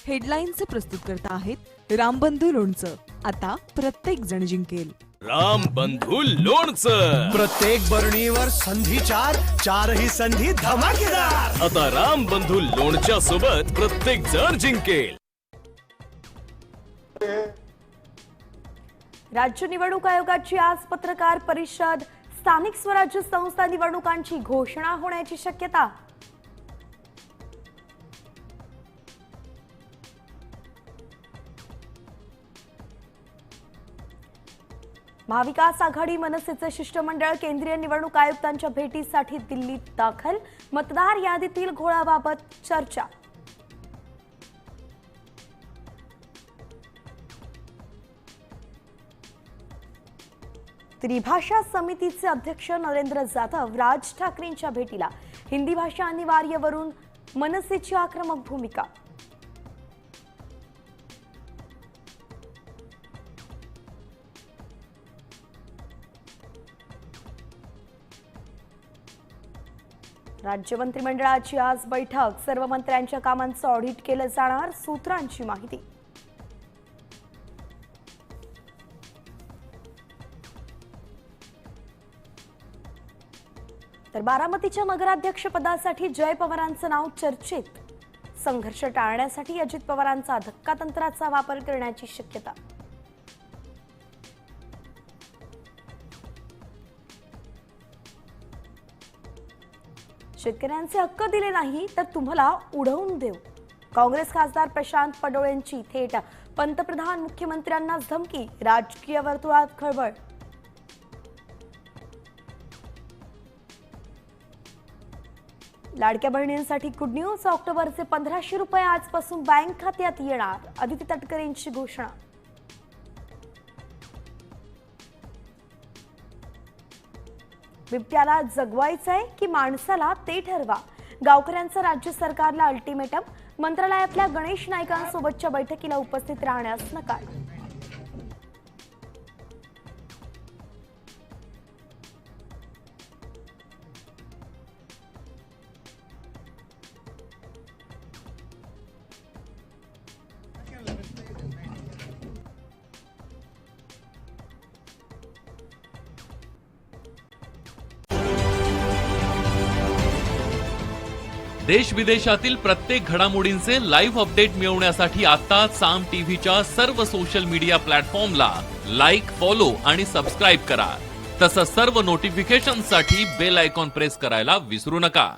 Headlines प्रस्तुत करता आहेत रामबंधू लोणचं. आता प्रत्येक जण जिंकेल. रामबंधू लोणचं. प्रत्येक बरणीवर संधी चार, चारही संधी धमाकेदार. आता रामबंधू लोणच्या सोबत प्रत्येक जण जिंकेल. राज्य निवडणूक आयोगाची आज पत्रकार परिषद. स्थानिक स्वराज्य संस्था निवडणुकांची घोषणा होण्याची शक्यता. महाविकास आघाडी मनसेचे शिष्टमंडळ केंद्रीय निवडणूक आयुक्तांच्या भेटीसाठी दिल्लीत दाखल. मतदार यादीतील घोळाबाबत चर्चा. त्रिभाषा समितीचे अध्यक्ष नरेंद्र जाधव राज ठाकरेंच्या भेटीला. हिंदी भाषा अनिवार्यवरून मनसेची आक्रमक भूमिका. राज्य मंत्रिमंडळाची आज बैठक. सर्व मंत्र्यांच्या कामांचं ऑडिट केलं जाणार. सूत्रांची माहिती. तर बारामतीच्या नगराध्यक्षपदासाठी जय पवारांचं नाव चर्चेत. संघर्ष टाळण्यासाठी अजित पवारांचा धक्कातंत्राचा वापर करण्याची शक्यता. शेतकऱ्यांचे हक्क दिले नाही तर तुम्हाला उडवून देऊ. काँग्रेस खासदार प्रशांत पडोळेंची थेट पंतप्रधान मुख्यमंत्र्यांनाच धमकी. राजकीय वर्तुळात खळबळ. लाडक्या बहिणींसाठी गुड न्यूज. ऑक्टोबरचे 1500 रुपये आजपासून बँक खात्यात येणार. अदिती तटकरेंची घोषणा. बिबट्याला जगवायचंय की माणसाला ते ठरवा. गावकऱ्यांचं राज्य सरकारला अल्टिमेटम. मंत्रालयातल्या गणेश नाईकांसोबतच्या बैठकीला उपस्थित राहण्यास नकार. देश विदेशातील प्रत्येक घडामोडींचे लाईव्ह अपडेट मिळवण्यासाठी आता साम टीव्हीच्या सर्व सोशल मीडिया प्लॅटफॉर्मला लाईक, फॉलो आणि सबस्क्राईब करा. तसंच सर्व नोटिफिकेशनसाठी बेल आयकॉन प्रेस करायला विसरू नका.